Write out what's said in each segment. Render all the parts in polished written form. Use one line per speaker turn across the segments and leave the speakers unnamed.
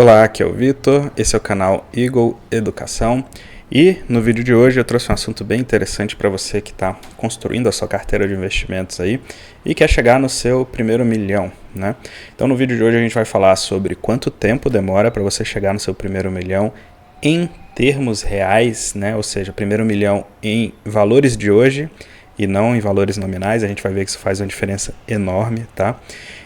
Olá, aqui é o Vitor, esse é o canal Eagle Educação e no vídeo de hoje eu trouxe um assunto bem interessante para você que está construindo a sua carteira de investimentos aí e quer chegar no seu primeiro milhão, né? Então no vídeo de hoje a gente vai falar sobre quanto tempo demora para você chegar no seu primeiro milhão em termos reais, né? Ou seja, primeiro milhão em valores de hoje e não em valores nominais. A gente vai ver que isso faz uma diferença enorme, tá?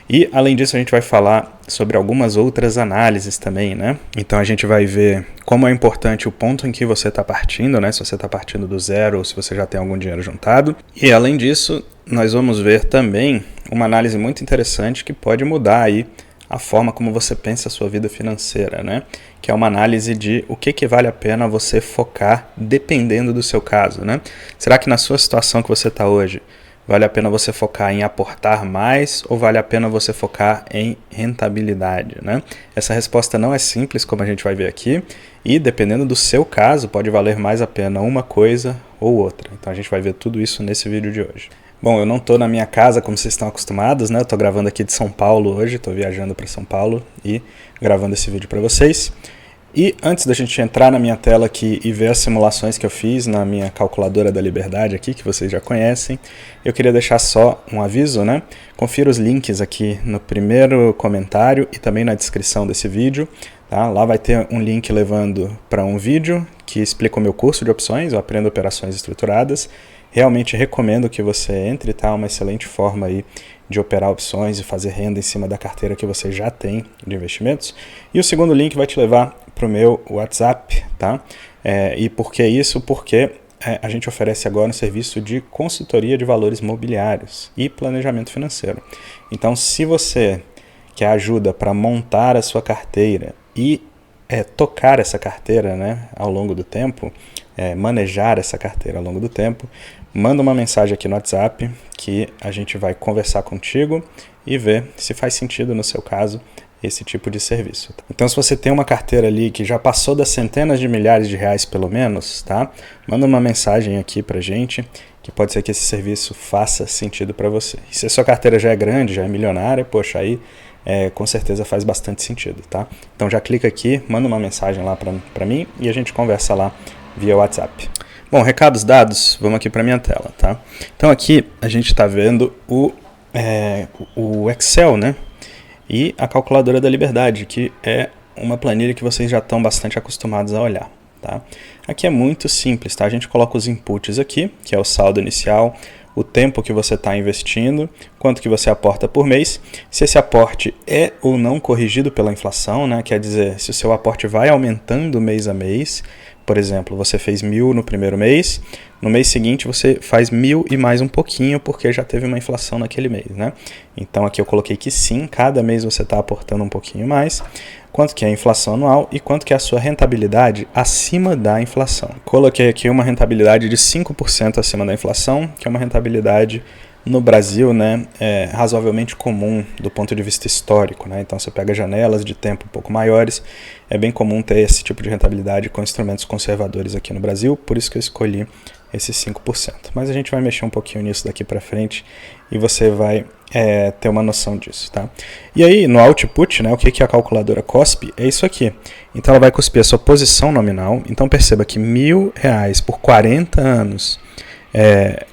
E além disso a gente vai falar sobre algumas outras análises também, né? Então a gente vai ver como é importante o ponto em que você está partindo, né? Se você está partindo do zero ou se você já tem algum dinheiro juntado. E além disso, nós vamos ver também uma análise muito interessante que pode mudar aí a forma como você pensa a sua vida financeira, né? Que é uma análise de o que vale a pena você focar dependendo do seu caso, né? Será que na sua situação que você está hoje, vale a pena você focar em aportar mais ou vale a pena você focar em rentabilidade, né? Essa resposta não é simples, como a gente vai ver aqui, e dependendo do seu caso, pode valer mais a pena uma coisa ou outra. Então a gente vai ver tudo isso nesse vídeo de hoje. Bom, eu não estou na minha casa como vocês estão acostumados, né? Eu estou gravando aqui de São Paulo hoje, estou viajando para São Paulo e gravando esse vídeo para vocês. E antes da gente entrar na minha tela aqui e ver as simulações que eu fiz na minha calculadora da Liberdade aqui, que vocês já conhecem, eu queria deixar só um aviso, né? Confira os links aqui no primeiro comentário e também na descrição desse vídeo, tá? Lá vai ter um link levando para um vídeo que explica o meu curso de opções, eu aprendo operações estruturadas. Realmente recomendo que você entre, tá? Uma excelente forma aí de operar opções e fazer renda em cima da carteira que você já tem de investimentos. E o segundo link vai te levar para o meu WhatsApp, tá? E por que isso? Porque a gente oferece agora um serviço de consultoria de valores mobiliários e planejamento financeiro. Então, se você quer ajuda para montar a sua carteira e tocar essa carteira, né, ao longo do tempo, manejar essa carteira ao longo do tempo, manda uma mensagem aqui no WhatsApp que a gente vai conversar contigo e ver se faz sentido no seu caso esse tipo de serviço. Então, se você tem uma carteira ali que já passou das centenas de milhares de reais pelo menos, tá? Manda uma mensagem aqui pra gente que pode ser que esse serviço faça sentido para você. E se a sua carteira já é grande, já é milionária, poxa, aí com certeza faz bastante sentido, tá? Então já clica aqui, manda uma mensagem lá para mim e a gente conversa lá via WhatsApp. Bom, recados dados, vamos aqui para minha tela, tá? Então aqui a gente está vendo o Excel, né? E a calculadora da Liberdade, que é uma planilha que vocês já estão bastante acostumados a olhar, tá? Aqui é muito simples, tá? A gente coloca os inputs aqui, que é o saldo inicial, o tempo que você está investindo, quanto que você aporta por mês, se esse aporte é ou não corrigido pela inflação, né? Quer dizer, se o seu aporte vai aumentando mês a mês. Por exemplo, você fez 1.000 no primeiro mês, no mês seguinte você faz 1.000 e mais um pouquinho porque já teve uma inflação naquele mês, né? Então aqui eu coloquei que sim, cada mês você está aportando um pouquinho mais, quanto que é a inflação anual e quanto que é a sua rentabilidade acima da inflação. Coloquei aqui uma rentabilidade de 5% acima da inflação, que é uma rentabilidade no Brasil, né, razoavelmente comum do ponto de vista histórico, né? Então você pega janelas de tempo um pouco maiores, é bem comum ter esse tipo de rentabilidade com instrumentos conservadores aqui no Brasil, por isso que eu escolhi esses 5%. Mas a gente vai mexer um pouquinho nisso daqui para frente e você vai ter uma noção disso, tá? E aí no output, né, o que a calculadora cospe é isso aqui. Então ela vai cuspir a sua posição nominal, então perceba que R$1.000 por 40 anos,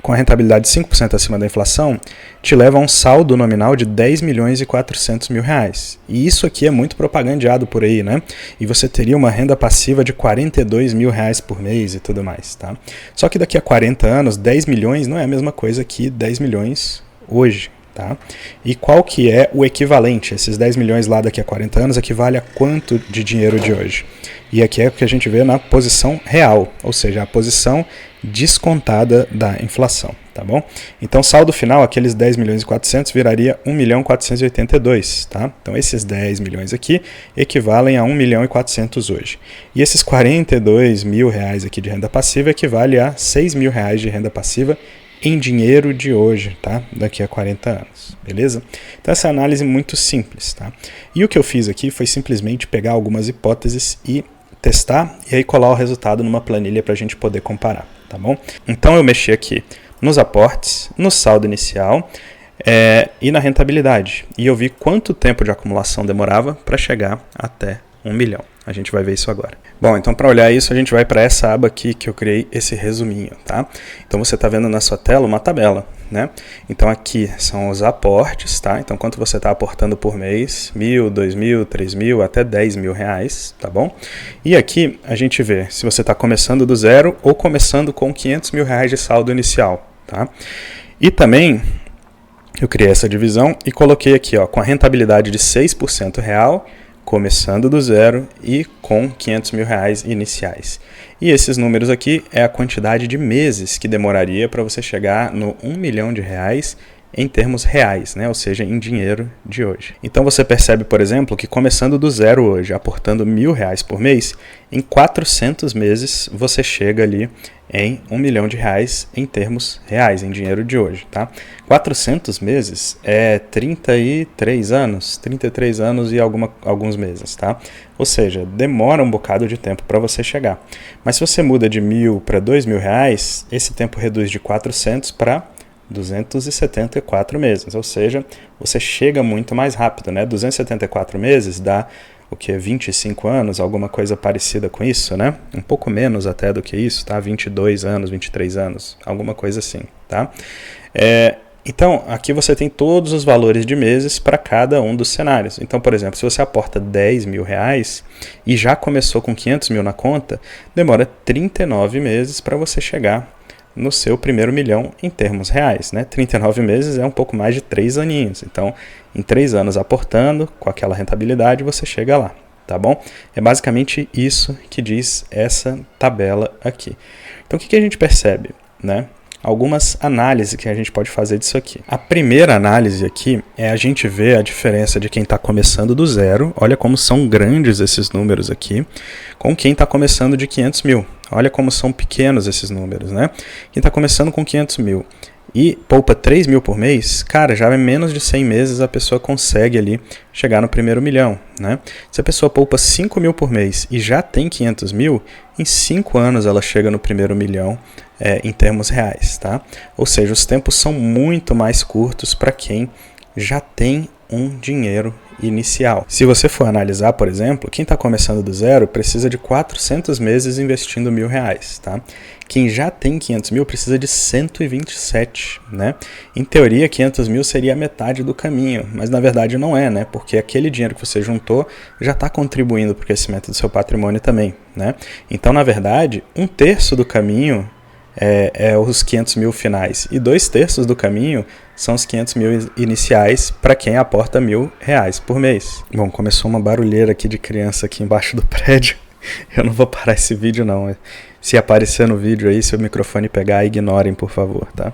com a rentabilidade de 5% acima da inflação, te leva a um saldo nominal de R$10.400.000. E isso aqui é muito propagandeado por aí, né? E você teria uma renda passiva de R$42.000 por mês e tudo mais, tá? Só que daqui a 40 anos, 10 milhões não é a mesma coisa que 10 milhões hoje, tá? E qual que é o equivalente? Esses 10 milhões lá daqui a 40 anos equivale a quanto de dinheiro de hoje? E aqui é o que a gente vê na posição real, ou seja, a posição descontada da inflação, tá bom? Então, saldo final, aqueles 10 milhões e 400 viraria 1.482.000, tá? Então, esses 10 milhões aqui equivalem a 1.400.000 hoje. E esses R$42.000 aqui de renda passiva equivale a R$6.000 de renda passiva em dinheiro de hoje, tá? Daqui a 40 anos, beleza? Então essa é uma análise muito simples, tá? E o que eu fiz aqui foi simplesmente pegar algumas hipóteses e testar e aí colar o resultado numa planilha para a gente poder comparar, tá bom? Então eu mexi aqui nos aportes, no saldo inicial e na rentabilidade. E eu vi quanto tempo de acumulação demorava para chegar até 1 milhão. A gente vai ver isso agora. Bom, então para olhar isso, a gente vai para essa aba aqui que eu criei esse resuminho, tá? Então você está vendo na sua tela uma tabela, né? Então aqui são os aportes, tá? Então quanto você está aportando por mês, 1.000, 2.000, 3.000, até 10 mil reais, tá bom? E aqui a gente vê se você está começando do zero ou começando com 500 mil reais de saldo inicial, tá? E também eu criei essa divisão e coloquei aqui, ó, com a rentabilidade de 6% real, começando do zero e com 500 mil reais iniciais. E esses números aqui é a quantidade de meses que demoraria para você chegar no 1 milhão de reais em termos reais, né? Ou seja, em dinheiro de hoje. Então você percebe, por exemplo, que começando do zero hoje, aportando R$1.000 por mês, em 400 meses você chega ali em 1 milhão de reais em termos reais, em dinheiro de hoje, tá? 400 meses é 33 anos e alguns meses, tá? Ou seja, demora um bocado de tempo para você chegar. Mas se você muda de 1.000 para 2.000 reais, esse tempo reduz de 400 para 274 meses, ou seja, você chega muito mais rápido, né? 274 meses dá o que? 25 anos, alguma coisa parecida com isso, né? Um pouco menos até do que isso, tá? 22 anos, 23 anos, alguma coisa assim, tá? Então, aqui você tem todos os valores de meses para cada um dos cenários. Então, por exemplo, se você aporta 10 mil reais e já começou com 500 mil na conta, demora 39 meses para você chegar no seu primeiro milhão em termos reais, né? 39 meses é um pouco mais de 3 aninhos. Então, em 3 anos aportando, com aquela rentabilidade, você chega lá, tá bom? É basicamente isso que diz essa tabela aqui. Então, o que a gente percebe, né? Algumas análises que a gente pode fazer disso aqui. A primeira análise aqui é a gente ver a diferença de quem está começando do zero, olha como são grandes esses números aqui, com quem está começando de 500 mil. Olha como são pequenos esses números, né? Quem está começando com 500 mil e poupa 3 mil por mês, cara, já em menos de 100 meses a pessoa consegue ali chegar no primeiro milhão, né? Se a pessoa poupa 5 mil por mês e já tem 500 mil, em 5 anos ela chega no primeiro milhão em termos reais, tá? Ou seja, os tempos são muito mais curtos para quem já tem um dinheiro inicial. Se você for analisar, por exemplo, quem está começando do zero precisa de 400 meses investindo R$1.000, tá? Quem já tem 500 mil precisa de 127, né? Em teoria, 500 mil seria a metade do caminho, mas na verdade não é, né? Porque aquele dinheiro que você juntou já está contribuindo para o crescimento do seu patrimônio também, né? Então, na verdade, 1/3 do caminho é os 500 mil finais e 2/3 do caminho são os 500 mil iniciais para quem aporta R$1.000 por mês. Bom, começou uma barulheira aqui de criança aqui embaixo do prédio. Eu não vou parar esse vídeo não. Se aparecer no vídeo aí, se o microfone pegar, ignorem, por favor, tá?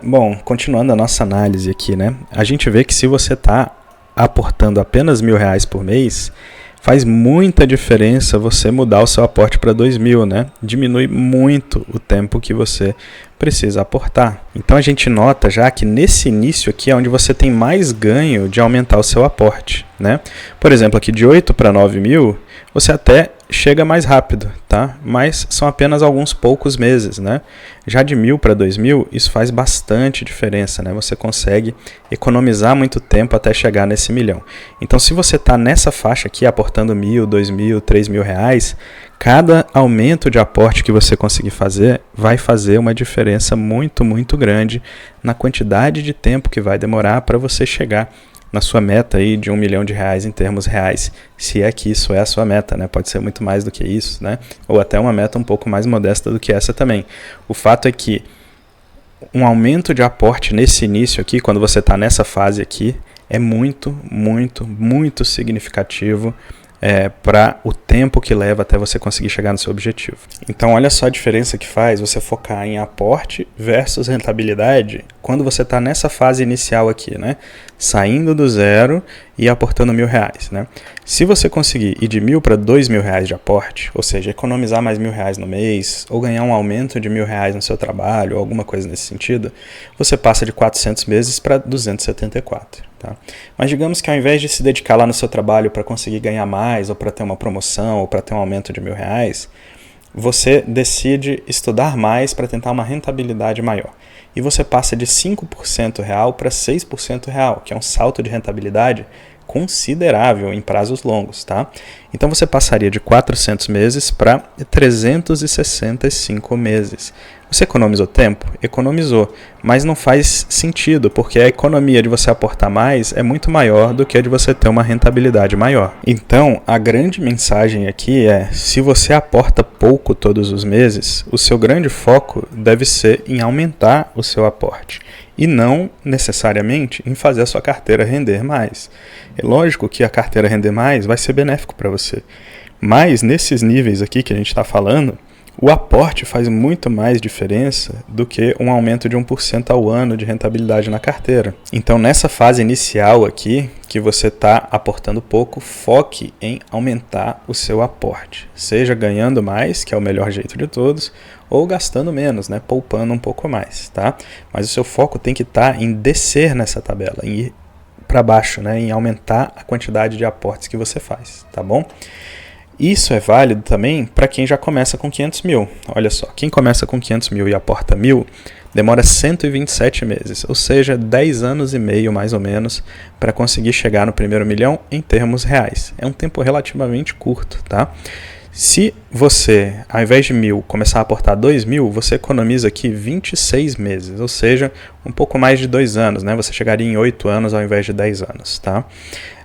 Bom, continuando a nossa análise aqui, né? A gente vê que se você está aportando apenas R$1.000 por mês, faz muita diferença você mudar o seu aporte para 2.000, né? Diminui muito o tempo que você precisa aportar. Então a gente nota já que nesse início aqui é onde você tem mais ganho de aumentar o seu aporte, né? Por exemplo, aqui de 8 para 9 mil, você até chega mais rápido, tá? Mas são apenas alguns poucos meses, né? Já de 1.000 para 2.000, isso faz bastante diferença, né? Você consegue economizar muito tempo até chegar nesse milhão. Então, se você está nessa faixa aqui, aportando 1.000, 2.000, 3.000 reais, cada aumento de aporte que você conseguir fazer vai fazer uma diferença muito, muito grande na quantidade de tempo que vai demorar para você chegar na sua meta aí de R$1 milhão em termos reais, se é que isso é a sua meta, né? Pode ser muito mais do que isso, né? Ou até uma meta um pouco mais modesta do que essa também. O fato é que um aumento de aporte nesse início aqui, quando você está nessa fase aqui, é muito, muito, muito significativo para o tempo que leva até você conseguir chegar no seu objetivo. Então, olha só a diferença que faz você focar em aporte versus rentabilidade quando você está nessa fase inicial aqui, né? Saindo do zero e aportando R$1.000, né? Se você conseguir ir de 1.000 para R$2.000 de aporte, ou seja, economizar mais R$1.000 no mês, ou ganhar um aumento de R$1.000 no seu trabalho, ou alguma coisa nesse sentido, você passa de 400 meses para 274. Tá? Mas digamos que ao invés de se dedicar lá no seu trabalho para conseguir ganhar mais, ou para ter uma promoção, ou para ter um aumento de R$1.000, você decide estudar mais para tentar uma rentabilidade maior. E você passa de 5% real para 6% real, que é um salto de rentabilidade considerável em prazos longos, tá? Então você passaria de 400 meses para 365 meses. Você economizou tempo? Economizou, mas não faz sentido, porque a economia de você aportar mais é muito maior do que a de você ter uma rentabilidade maior. Então, a grande mensagem aqui é, se você aporta pouco todos os meses, o seu grande foco deve ser em aumentar o seu aporte e não necessariamente em fazer a sua carteira render mais. É lógico que a carteira render mais vai ser benéfico para você, mas nesses níveis aqui que a gente está falando, o aporte faz muito mais diferença do que um aumento de 1% ao ano de rentabilidade na carteira. Então, nessa fase inicial aqui, que você está aportando pouco, foque em aumentar o seu aporte. Seja ganhando mais, que é o melhor jeito de todos, ou gastando menos, né? Poupando um pouco mais, tá? Mas o seu foco tem que estar em descer nessa tabela, em ir para baixo, né? Em aumentar a quantidade de aportes que você faz, tá bom? Isso é válido também para quem já começa com 500 mil. Olha só, quem começa com 500 mil e aporta 1.000, demora 127 meses, ou seja, 10 anos e meio mais ou menos, para conseguir chegar no primeiro milhão em termos reais. É um tempo relativamente curto, tá? Se você, ao invés de 1.000, começar a aportar 2.000, você economiza aqui 26 meses, ou seja, um pouco mais de 2 anos, né? Você chegaria em 8 anos ao invés de 10 anos, tá?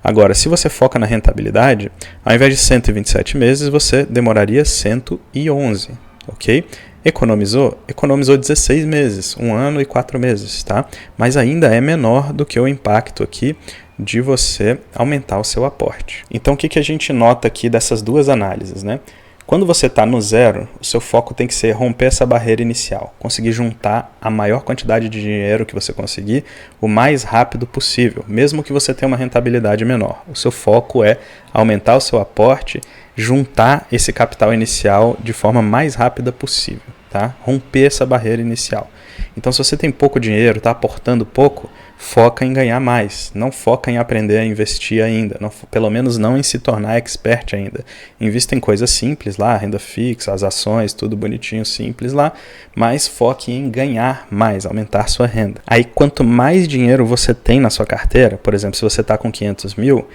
Agora, se você foca na rentabilidade, ao invés de 127 meses, você demoraria 111, ok? Economizou? Economizou 16 meses, 1 ano e 4 meses, tá? Mas ainda é menor do que o impacto aqui de você aumentar o seu aporte. Então, o que a gente nota aqui dessas duas análises, né? Quando você está no zero, o seu foco tem que ser romper essa barreira inicial, conseguir juntar a maior quantidade de dinheiro que você conseguir o mais rápido possível, mesmo que você tenha uma rentabilidade menor. O seu foco é aumentar o seu aporte, juntar esse capital inicial de forma mais rápida possível, tá? Romper essa barreira inicial. Então, se você tem pouco dinheiro, está aportando pouco, foca em ganhar mais, não foca em aprender a investir ainda, não, pelo menos não em se tornar expert ainda. Invista em coisas simples lá, renda fixa, as ações, tudo bonitinho, simples lá, mas foque em ganhar mais, aumentar sua renda. Aí, quanto mais dinheiro você tem na sua carteira, por exemplo, se você está com 500 mil,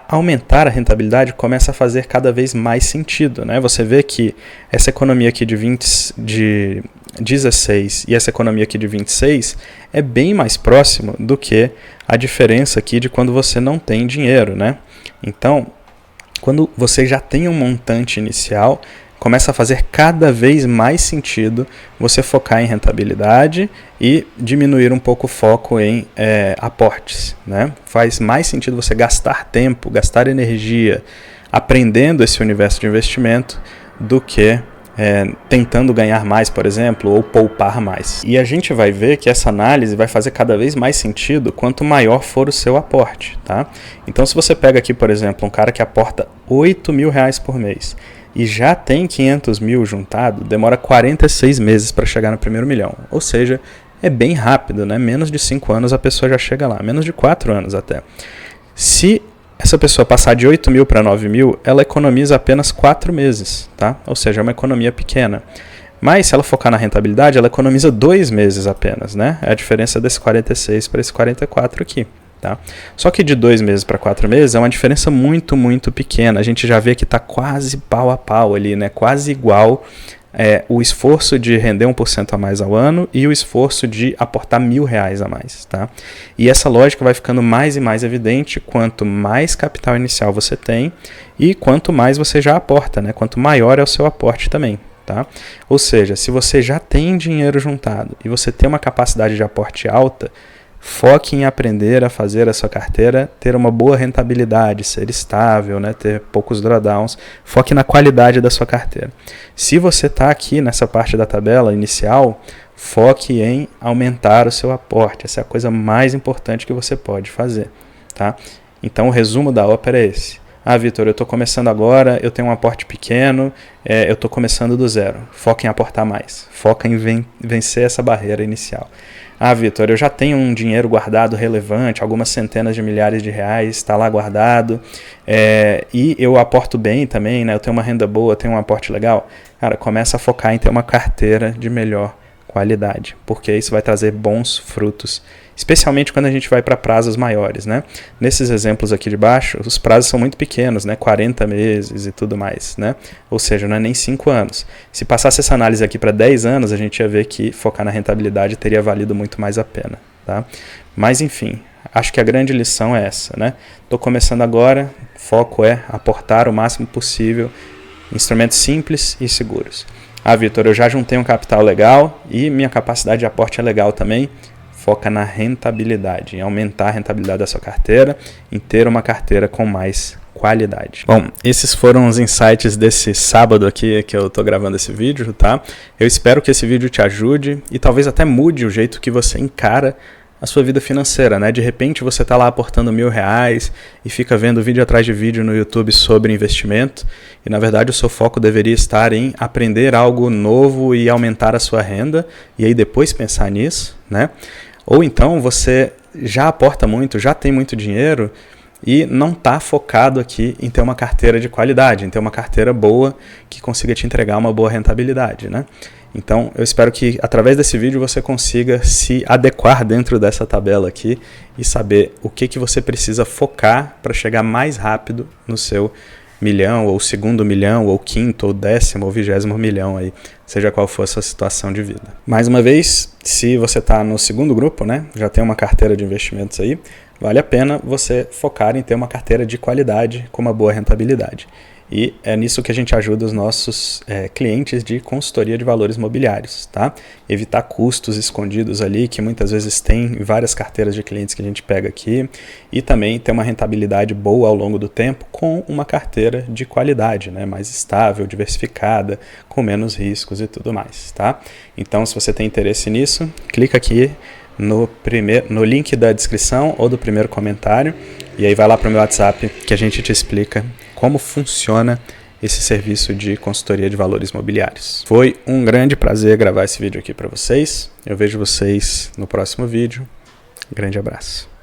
aumentar a rentabilidade começa a fazer cada vez mais sentido, né? Você vê que essa economia aqui de 16 e essa economia aqui de 26 é bem mais próximo do que a diferença aqui de quando você não tem dinheiro, né? Então, quando você já tem um montante inicial, começa a fazer cada vez mais sentido você focar em rentabilidade e diminuir um pouco o foco em aportes, né? Faz mais sentido você gastar tempo, gastar energia aprendendo esse universo de investimento do que tentando ganhar mais, por exemplo, ou poupar mais. E a gente vai ver que essa análise vai fazer cada vez mais sentido quanto maior for o seu aporte, tá? Então, se você pega aqui, por exemplo, um cara que aporta R$8.000 por mês e já tem 500 mil juntado, demora 46 meses para chegar no primeiro milhão. Ou seja, é bem rápido, né? Menos de 5 anos a pessoa já chega lá, menos de 4 anos até. Se essa pessoa passar de 8 mil para 9 mil, ela economiza apenas 4 meses, tá? Ou seja, é uma economia pequena. Mas se ela focar na rentabilidade, ela economiza 2 meses apenas, né? É a diferença desse 46 para esse 44 aqui. Tá? Só que de 2 meses para 4 meses é uma diferença muito, muito pequena. A gente já vê que está quase pau a pau ali, né? Quase igual o esforço de render 1% a mais ao ano e o esforço de aportar R$1.000 a mais. Tá? E essa lógica vai ficando mais e mais evidente quanto mais capital inicial você tem e quanto mais você já aporta, né? Quanto maior é o seu aporte também. Tá? Ou seja, se você já tem dinheiro juntado e você tem uma capacidade de aporte alta, foque em aprender a fazer a sua carteira ter uma boa rentabilidade, ser estável, né, ter poucos drawdowns. Foque na qualidade da sua carteira. Se você está aqui nessa parte da tabela inicial, foque em aumentar o seu aporte. Essa é a coisa mais importante que você pode fazer. Tá? Então, o resumo da ópera é esse. Vitor, eu estou começando agora, eu tenho um aporte pequeno, eu estou começando do zero. Foca em aportar mais. Foca em vencer essa barreira inicial. Vitor, eu já tenho um dinheiro guardado relevante, algumas centenas de milhares de reais, está lá guardado, e eu aporto bem também, né? Eu tenho uma renda boa, tenho um aporte legal. Cara, começa a focar em ter uma carteira de melhor qualidade, porque isso vai trazer bons frutos, especialmente quando a gente vai para prazos maiores, né? Nesses exemplos aqui de baixo, os prazos são muito pequenos, né? 40 meses e tudo mais, né? Ou seja, não é nem 5 anos. Se passasse essa análise aqui para 10 anos, a gente ia ver que focar na rentabilidade teria valido muito mais a pena, tá? Mas enfim, acho que a grande lição é essa, né? Estou começando agora, foco é aportar o máximo possível instrumentos simples e seguros. Ah, Vitor, eu já juntei um capital legal e minha capacidade de aporte é legal também. Foca na rentabilidade, em aumentar a rentabilidade da sua carteira, em ter uma carteira com mais qualidade. Bom, esses foram os insights desse sábado aqui que eu tô gravando esse vídeo, tá? Eu espero que esse vídeo te ajude e talvez até mude o jeito que você encara a sua vida financeira, né? De repente você está lá aportando R$1.000 e fica vendo vídeo atrás de vídeo no YouTube sobre investimento e na verdade o seu foco deveria estar em aprender algo novo e aumentar a sua renda e aí depois pensar nisso, né? Ou então você já aporta muito, já tem muito dinheiro e não está focado aqui em ter uma carteira de qualidade, em ter uma carteira boa que consiga te entregar uma boa rentabilidade, né? Então, eu espero que através desse vídeo você consiga se adequar dentro dessa tabela aqui e saber o que você precisa focar para chegar mais rápido no seu milhão, ou segundo milhão, ou quinto, ou 10º, ou 20º milhão aí, seja qual for a sua situação de vida. Mais uma vez, se você está no segundo grupo, né, já tem uma carteira de investimentos aí, vale a pena você focar em ter uma carteira de qualidade com uma boa rentabilidade. E é nisso que a gente ajuda os nossos clientes de consultoria de valores imobiliários, tá? Evitar custos escondidos ali, que muitas vezes tem em várias carteiras de clientes que a gente pega aqui, e também ter uma rentabilidade boa ao longo do tempo com uma carteira de qualidade, né? Mais estável, diversificada, com menos riscos e tudo mais, tá? Então, se você tem interesse nisso, clica aqui no link da descrição ou do primeiro comentário, e aí vai lá para o meu WhatsApp que a gente te explica como funciona esse serviço de consultoria de valores imobiliários. Foi um grande prazer gravar esse vídeo aqui para vocês. Eu vejo vocês no próximo vídeo. Grande abraço.